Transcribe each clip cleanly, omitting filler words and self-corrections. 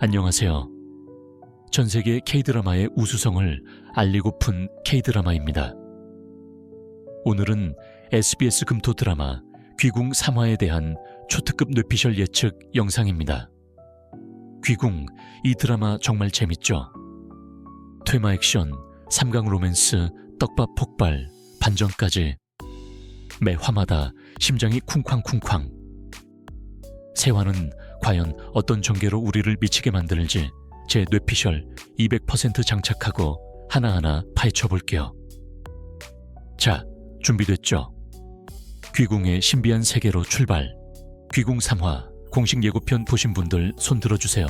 안녕하세요. 전 세계 K-드라마의 우수성을 알리고픈 K-드라마입니다. 오늘은 SBS 금토 드라마 귀궁 3화에 대한 초특급 뇌피셜 예측 영상입니다. 귀궁, 이 드라마 정말 재밌죠? 퇴마 액션, 삼강 로맨스, 떡밥 폭발, 반전까지 매 화마다 심장이 쿵쾅쿵쾅. 세 화는 과연 어떤 전개로 우리를 미치게 만들지 제 뇌피셜 200% 장착하고 하나하나 파헤쳐 볼게요. 자, 준비됐죠? 귀궁의 신비한 세계로 출발. 귀궁 3화 공식 예고편 보신 분들 손 들어주세요.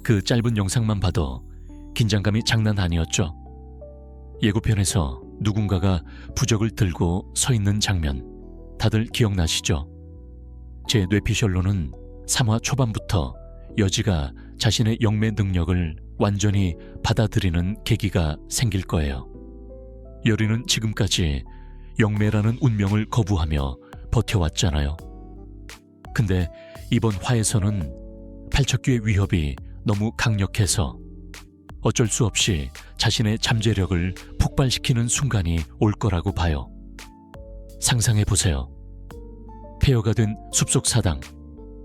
그 짧은 영상만 봐도 긴장감이 장난 아니었죠? 예고편에서 누군가가 부적을 들고 서 있는 장면 다들 기억나시죠? 제 뇌피셜로는 3화 초반부터 여지가 자신의 영매 능력을 완전히 받아들이는 계기가 생길 거예요. 여리는 지금까지 영매라는 운명을 거부하며 버텨왔잖아요. 근데 이번 화에서는 팔척귀의 위협이 너무 강력해서 어쩔 수 없이 자신의 잠재력을 폭발시키는 순간이 올 거라고 봐요. 상상해보세요. 폐허가 된 숲속 사당,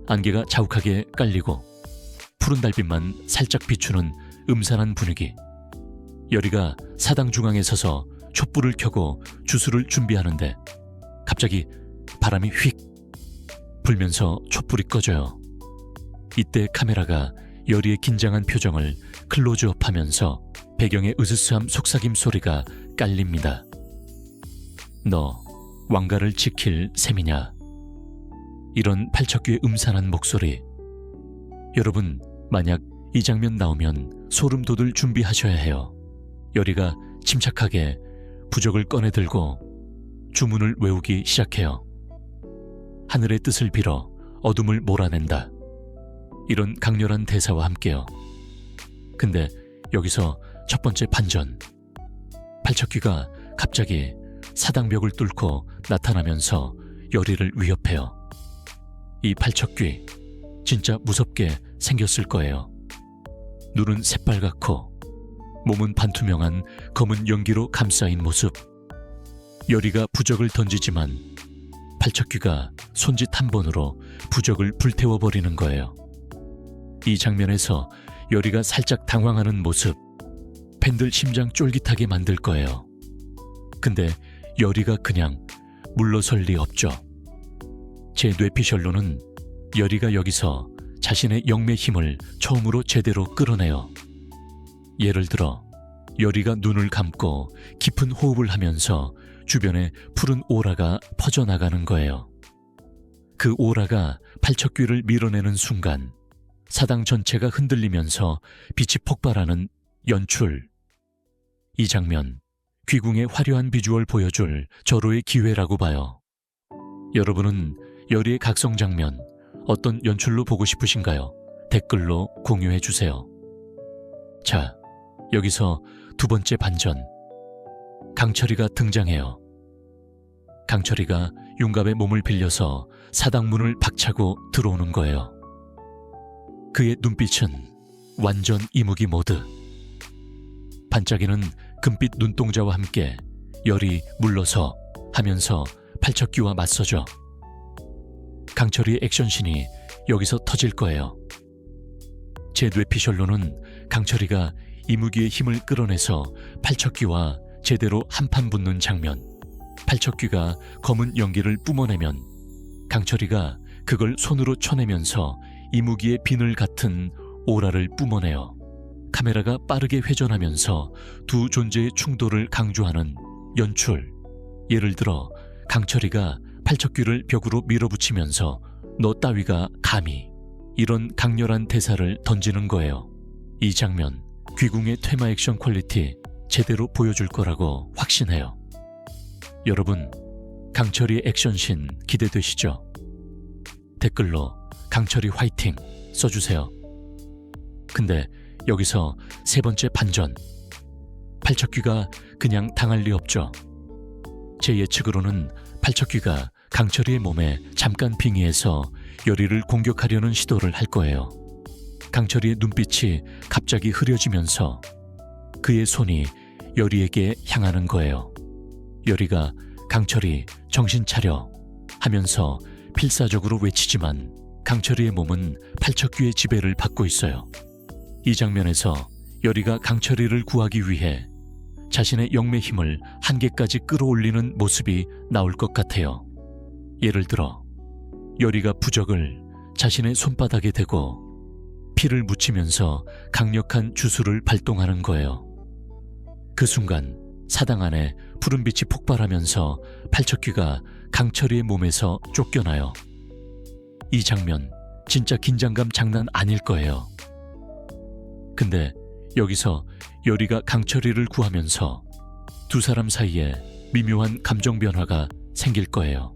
안개가 자욱하게 깔리고 푸른 달빛만 살짝 비추는 음산한 분위기. 여리가 사당 중앙에 서서 촛불을 켜고 주술을 준비하는데 갑자기 바람이 휙 불면서 촛불이 꺼져요. 이때 카메라가 여리의 긴장한 표정을 클로즈업하면서 배경의 으스스함 속삭임 소리가 깔립니다. 너 왕가를 지킬 셈이냐? 이런 팔척귀의 음산한 목소리. 여러분, 만약 이 장면 나오면 소름 돋을 준비하셔야 해요. 여리가 침착하게 부적을 꺼내 들고 주문을 외우기 시작해요. 하늘의 뜻을 빌어 어둠을 몰아낸다. 이런 강렬한 대사와 함께요. 근데 여기서 첫 번째 반전. 팔척귀가 갑자기 사당벽을 뚫고 나타나면서 여리를 위협해요. 이 팔척귀 진짜 무섭게 생겼을 거예요. 눈은 새빨갛고 몸은 반투명한 검은 연기로 감싸인 모습. 여리가 부적을 던지지만 팔척귀가 손짓 한 번으로 부적을 불태워버리는 거예요. 이 장면에서 여리가 살짝 당황하는 모습, 팬들 심장 쫄깃하게 만들 거예요. 근데 여리가 그냥 물러설 리 없죠. 제 뇌피셜로는 여리가 여기서 자신의 영매 힘을 처음으로 제대로 끌어내요. 예를 들어 여리가 눈을 감고 깊은 호흡을 하면서 주변에 푸른 오라가 퍼져나가는 거예요. 그 오라가 팔척귀를 밀어내는 순간 사당 전체가 흔들리면서 빛이 폭발하는 연출. 이 장면, 귀궁의 화려한 비주얼 보여줄 절호의 기회라고 봐요. 여러분은 여리의 각성 장면 어떤 연출로 보고 싶으신가요? 댓글로 공유해 주세요. 자, 여기서 두 번째 반전. 강철이가 등장해요. 강철이가 융갑의 몸을 빌려서 사당문을 박차고 들어오는 거예요. 그의 눈빛은 완전 이무기 모드. 반짝이는 금빛 눈동자와 함께 열이 물러서 하면서 팔척귀와 맞서죠. 강철이의 액션신이 여기서 터질 거예요. 제 뇌피셜로는 강철이가 이무기의 힘을 끌어내서 팔척귀와 제대로 한판 붙는 장면. 팔척귀가 검은 연기를 뿜어내면 강철이가 그걸 손으로 쳐내면서 이무기의 비늘 같은 오라를 뿜어내요. 카메라가 빠르게 회전하면서 두 존재의 충돌을 강조하는 연출. 예를 들어 강철이가 팔척귀를 벽으로 밀어붙이면서 너 따위가 감히, 이런 강렬한 대사를 던지는 거예요. 이 장면, 귀궁의 퇴마 액션 퀄리티 제대로 보여줄 거라고 확신해요. 여러분, 강철이의 액션신 기대되시죠? 댓글로 강철이 화이팅 써주세요. 근데 여기서 세 번째 반전. 팔척귀가 그냥 당할 리 없죠. 제 예측으로는 팔척귀가 강철이의 몸에 잠깐 빙의해서 여리를 공격하려는 시도를 할 거예요. 강철이의 눈빛이 갑자기 흐려지면서 그의 손이 여리에게 향하는 거예요. 여리가 강철이 정신 차려 하면서 필사적으로 외치지만 강철이의 몸은 팔척귀의 지배를 받고 있어요. 이 장면에서 여리가 강철이를 구하기 위해 자신의 영매 힘을 한계까지 끌어올리는 모습이 나올 것 같아요. 예를 들어 여리가 부적을 자신의 손바닥에 대고 피를 묻히면서 강력한 주술을 발동하는 거예요. 그 순간 사당 안에 푸른빛이 폭발하면서 팔척귀가 강철이의 몸에서 쫓겨나요. 이 장면 진짜 긴장감 장난 아닐 거예요. 근데 여기서 여리가 강철이를 구하면서 두 사람 사이에 미묘한 감정 변화가 생길 거예요.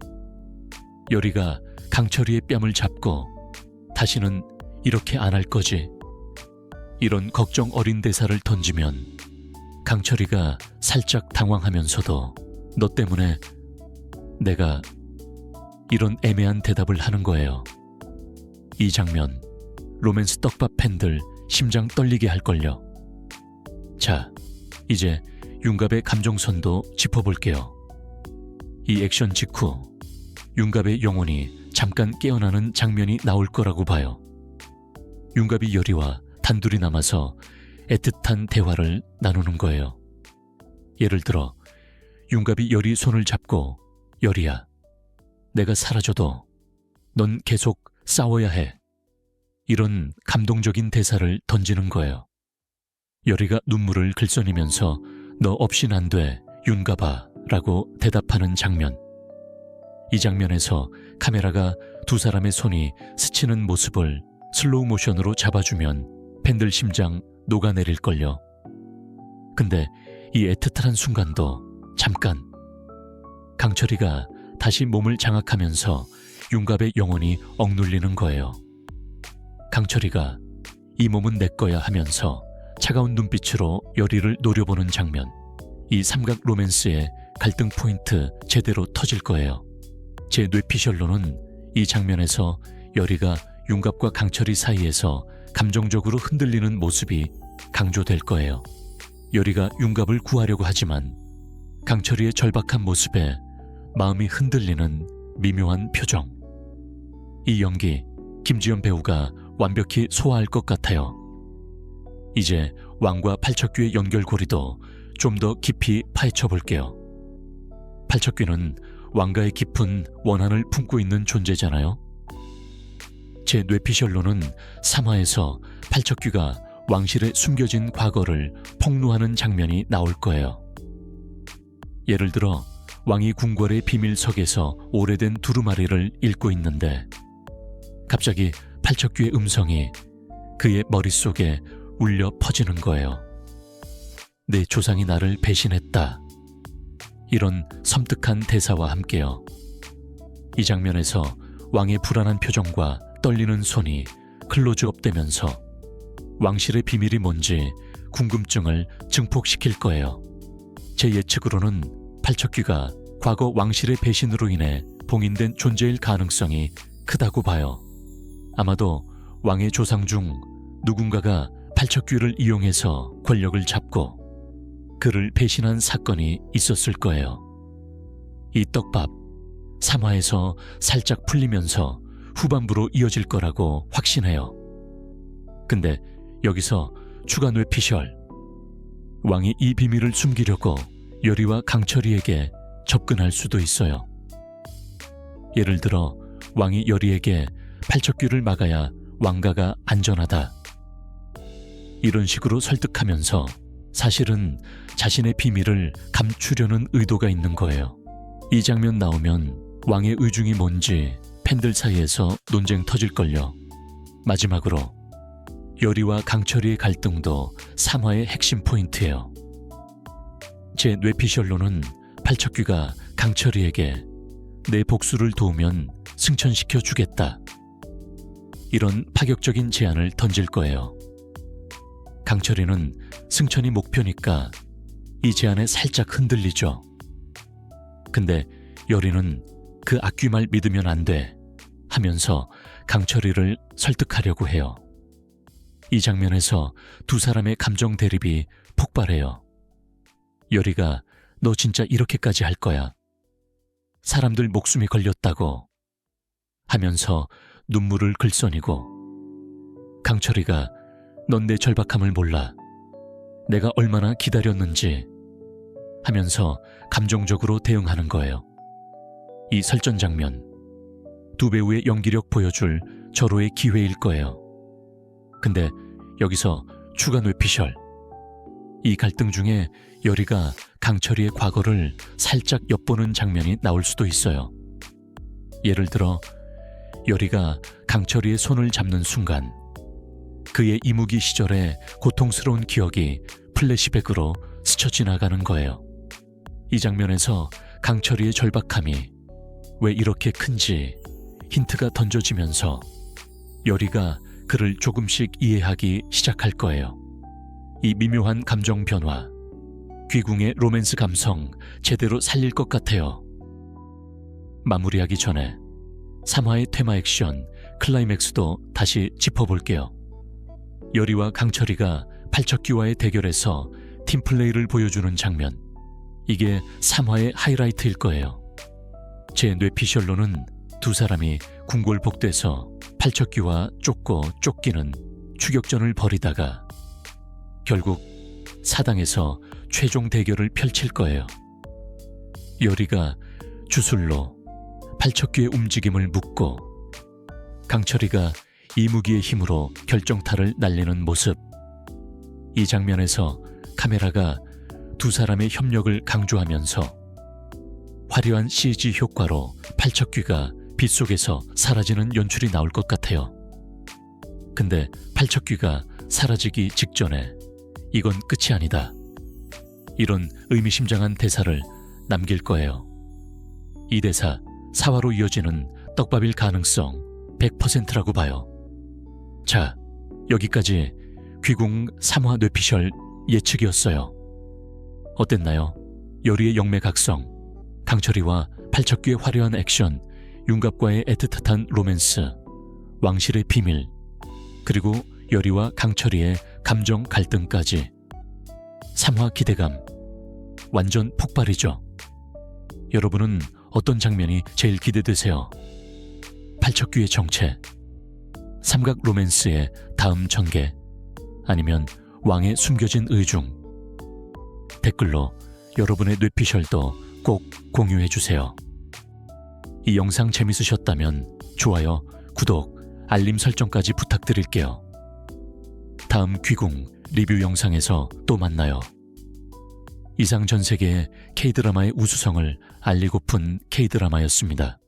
여리가 강철이의 뺨을 잡고 다시는 이렇게 안 할 거지, 이런 걱정 어린 대사를 던지면 강철이가 살짝 당황하면서도 너 때문에 내가, 이런 애매한 대답을 하는 거예요. 이 장면 로맨스 떡밥 팬들 심장 떨리게 할걸요. 자, 이제 윤갑의 감정선도 짚어볼게요. 이 액션 직후 윤갑의 영혼이 잠깐 깨어나는 장면이 나올 거라고 봐요. 윤갑이 여리와 단둘이 남아서 애틋한 대화를 나누는 거예요. 예를 들어 윤갑이 여리 손을 잡고 여리야, 내가 사라져도 넌 계속 싸워야 해, 이런 감동적인 대사를 던지는 거예요. 여리가 눈물을 글썽이면서 너 없인 안 돼, 윤갑아 라고 대답하는 장면. 이 장면에서 카메라가 두 사람의 손이 스치는 모습을 슬로우 모션으로 잡아주면 팬들 심장 녹아내릴걸요. 근데 이 애틋한 순간도 잠깐, 강철이가 다시 몸을 장악하면서 윤갑의 영혼이 억눌리는 거예요. 강철이가 이 몸은 내 거야 하면서 차가운 눈빛으로 여리를 노려보는 장면. 이 삼각 로맨스의 갈등 포인트 제대로 터질 거예요. 제 뇌피셜로는 이 장면에서 여리가 윤갑과 강철이 사이에서 감정적으로 흔들리는 모습이 강조될 거예요. 여리가 윤갑을 구하려고 하지만 강철이의 절박한 모습에 마음이 흔들리는 미묘한 표정. 이 연기 김지연 배우가 완벽히 소화할 것 같아요. 이제 왕과 팔척귀의 연결고리도 좀 더 깊이 파헤쳐 볼게요. 팔척귀는 왕가의 깊은 원한을 품고 있는 존재잖아요. 제 뇌피셜로는 3화에서 팔척귀가 왕실에 숨겨진 과거를 폭로하는 장면이 나올 거예요. 예를 들어 왕이 궁궐의 비밀석에서 오래된 두루마리를 읽고 있는데 갑자기 팔척귀의 음성이 그의 머릿속에 울려 퍼지는 거예요. 내 조상이 나를 배신했다, 이런 섬뜩한 대사와 함께요. 이 장면에서 왕의 불안한 표정과 떨리는 손이 클로즈업되면서 왕실의 비밀이 뭔지 궁금증을 증폭시킬 거예요. 제 예측으로는 팔척귀가 과거 왕실의 배신으로 인해 봉인된 존재일 가능성이 크다고 봐요. 아마도 왕의 조상 중 누군가가 팔척귀를 이용해서 권력을 잡고 그를 배신한 사건이 있었을 거예요. 이 떡밥 3화에서 살짝 풀리면서 후반부로 이어질 거라고 확신해요. 근데 여기서 추가 뇌피셜. 왕이 이 비밀을 숨기려고 여리와 강철이에게 접근할 수도 있어요. 예를 들어 왕이 여리에게 팔척귀를 막아야 왕가가 안전하다, 이런 식으로 설득하면서 사실은 자신의 비밀을 감추려는 의도가 있는 거예요. 이 장면 나오면 왕의 의중이 뭔지 팬들 사이에서 논쟁 터질걸요. 마지막으로 여리와 강철이의 갈등도 3화의 핵심 포인트예요. 제 뇌피셜로는 팔척귀가 강철이에게 내 복수를 도우면 승천시켜 주겠다, 이런 파격적인 제안을 던질 거예요. 강철이는 승천이 목표니까 이 제안에 살짝 흔들리죠. 근데 여리는 그 악귀말 믿으면 안 돼 하면서 강철이를 설득하려고 해요. 이 장면에서 두 사람의 감정 대립이 폭발해요. 요리가 너 진짜 이렇게까지 할 거야. 사람들 목숨이 걸렸다고 하면서 눈물을 글썽이고, 강철이가 넌 내 절박함을 몰라. 내가 얼마나 기다렸는지 하면서 감정적으로 대응하는 거예요. 이 설전 장면, 두 배우의 연기력 보여줄 절호의 기회일 거예요. 근데 여기서 추가 뇌피셜. 이 갈등 중에 요리가 강철이의 과거를 살짝 엿보는 장면이 나올 수도 있어요. 예를 들어 요리가 강철이의 손을 잡는 순간 그의 이무기 시절의 고통스러운 기억이 플래시백으로 스쳐 지나가는 거예요. 이 장면에서 강철이의 절박함이 왜 이렇게 큰지 힌트가 던져지면서 요리가 그를 조금씩 이해하기 시작할 거예요. 이 미묘한 감정 변화, 귀궁의 로맨스 감성 제대로 살릴 것 같아요. 마무리하기 전에 3화의 테마 액션 클라이맥스도 다시 짚어볼게요. 요리와 강철이가 팔척귀와의 대결에서 팀플레이를 보여주는 장면, 이게 3화의 하이라이트일 거예요. 제 뇌피셜로는 두 사람이 궁궐복도에서 팔척귀와 쫓고 쫓기는 추격전을 벌이다가 결국 사당에서 최종 대결을 펼칠 거예요. 요리가 주술로 팔척귀의 움직임을 묻고 강철이가 이무기의 힘으로 결정타를 날리는 모습. 이 장면에서 카메라가 두 사람의 협력을 강조하면서 화려한 CG 효과로 팔척귀가 빛 속에서 사라지는 연출이 나올 것 같아요. 근데 팔척귀가 사라지기 직전에 이건 끝이 아니다, 이런 의미심장한 대사를 남길 거예요. 이 대사 4화로 이어지는 떡밥일 가능성 100%라고 봐요. 자, 여기까지 귀궁 3화 뇌피셜 예측이었어요. 어땠나요? 요리의 영매각성, 강철이와 팔척귀의 화려한 액션, 윤갑과의 애틋한 로맨스, 왕실의 비밀, 그리고 요리와 강철이의 감정 갈등까지. 3화 기대감 완전 폭발이죠. 여러분은 어떤 장면이 제일 기대되세요? 팔척귀의 정체, 삼각 로맨스의 다음 전개, 아니면 왕의 숨겨진 의중? 댓글로 여러분의 뇌피셜도 꼭 공유해주세요. 이 영상 재밌으셨다면 좋아요, 구독, 알림 설정까지 부탁드릴게요. 다음 귀궁 리뷰 영상에서 또 만나요. 이상 전 세계의 K드라마의 우수성을 알리고픈 K드라마였습니다.